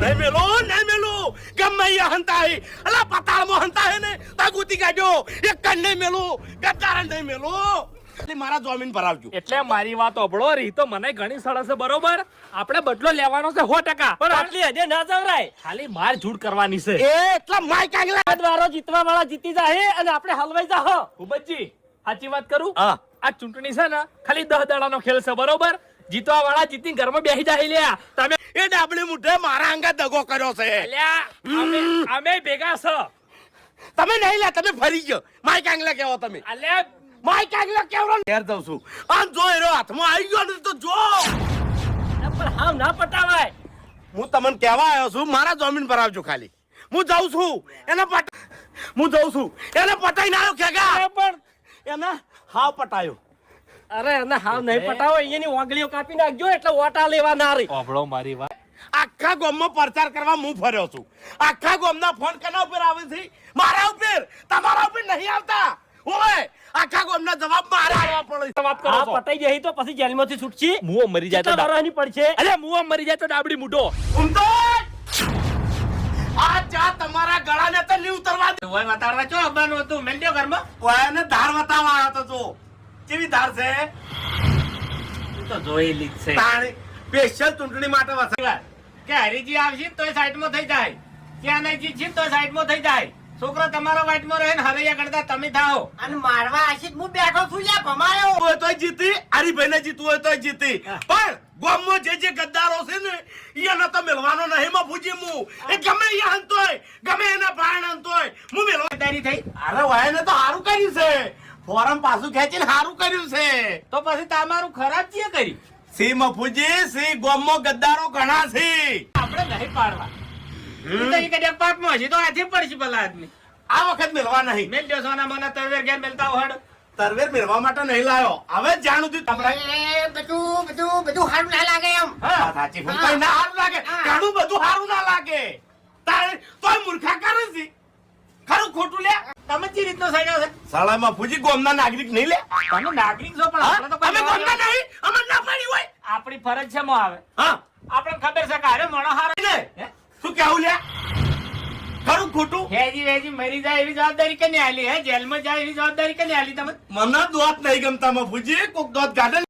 નહીં મેલું ગમે એ હંતા હે અલા પતાળમાં હંતા હે ને તાગુતી કાઢ્યો એક કણ નહીં મેલું ગદ્દાર નહીં મેલું મારા જમીન ભરાવજો. એટલે મારી વાત ઓભળો રી તો મને ઘણી સળસ છે બરોબર. આપણે બદલો લેવાનો છે 100%. પણ આટલી હદે ના જવરાય. ખાલી માર ઝૂડ કરવાની છે. એ એટલા માય કાંગલા વારો જીતવા વાળા જીતી જાય અને આપણે હલવાઈ જાહો. ભૂપતજી સાચી વાત કરું. હા આ ચૂંટણી છે ને ખાલી 10 દાડાનો ખેલ છે બરોબર. જીતવા વાળા જીતી ઘરમાં બેસી જાય લ્યા. તમે એ ડાબલી મુઠે મારા અંગા દગો કર્યો છે. લ્યા અમે ભેગા છો. તમે નહીં લે તમે ફરી ગયો માય કાંગલા કેવો તમે અલ્યા માય કાંગલા કેવો ઘેર જાઉં છું આમ જો એરો હાથમાં આવી ગયો ને તો જો પણ હાવ ના પટાવાય. હું તમને કહેવા આવ્યો છું મારા જમીન ભરાવજો ખાલી. હું જાઉં છું એને પટાઈ ના આવ્યો ખેગા પણ એને હાવ પટાયો. અરે એને હાવ નહીં પટાવો અહીંયાની ઓગળીઓ કાપી નાખજો એટલે ઓટા લેવા ના રહી. ઓભળો મારી વાત. આખા ગામમાં પ્રચાર કરવા હું ફર્યો છું. આખા ગામના ફોન કેના ઉપર આવે છે? મારા ઉપર. તમારા ઉપર નહીં આવતા. ઓય આખા ગામના જવાબ મારા આવવા પડે. વાત કરો આ છો. પટાઈ જઈ તો પછી જેલમાંથી છૂટશી. મુઓ મરી જાય તો કેટલા વારોની પડશે. અરે મુઓ મરી જાય તો ડાબડી મૂઢો. ઊંધો આ ચા તમારા ગળાને તો નહીં ઉતરવા દે. ઓય વતાડવા ચો આવવાનું હતું મેંડ્યો ઘરમાં. ઓયને ધાર વતાવા આવ્યો તો જો કેવી ધાર છે તું તો જોયેલી જ છે. તાણી સ્પેશિયલ ચૂંટણી માટે વસાવ્યા. કે હરીજી આવશે તોય સાઈડમાં થઈ જાય. ત્યાં નહીં જીતશે તોય સાઈડમાં થઈ જાય. છોકરો તમારો વાઈટમાં રહે ને હરૈયા કરતા તમે થાઓ. અને મારવા આશિત હું બેઠો છું લ્યા ભમાયો. હોય તોય જીતી હરીભાઈને જીતવું હોય તોય જીતી પણ ગામમાં જે ગદ્દારો છે ને એને તો મેળવાનો નહીં મફુજી હું એ ગમે એ હંતોય ગમે એના પ્રાણ હંતોય હું મેળવા તૈયારી થઈ. અરે વાયને તો સારું કર્યું છે ફોરમ પાછું ખેંચીને સારું કર્યું છે તો પછી તમારું ખરાબ છે કરી. સી મફુજી સી ગામમાં ગદ્દારો ઘણા છે આપણે નહીં પાડવા. તું તો ઈ કદાચ પાપમાં હશે તો હાથે પડશે ભલા આદમી. આ વખત મેળવા નહીં મેલ દો સોના મોના તરવેર ઘેર મેલતા હોડ. તરવેર મેળવા માટે નહીં લાયો હવે જાણું તું બધું સારું ના લાગે એમ. હા સાચી ભૂલ કઈ ના સારું લાગે ઘણું બધું સારું ના લાગે તારે તોય મૂર્ખા કરે છે ખરું ખોટું લે તમે જે રીતનો સડ્યો છે. શાળામાં ફૂજી ગામના નાગરિક નહીં લે તમે નાગરિક છો પણ આપણે તો અમે ગામના નહીં અમે ના પાડી હોય આપણી ફરજ છે મો આવે. હા આપણે ખબર છે કે અરે મોણો હારો ને શું કેવું લે ખરું ખોટું હેજી વેજી મરી જાય એવી જવાબદારી કને આલી હે જેલમાં જાય એવી જવાબદારી કને આલી તમે. મને દોત નહીં ગમતા માં ફૂજી કોક દોત ગાર્ડન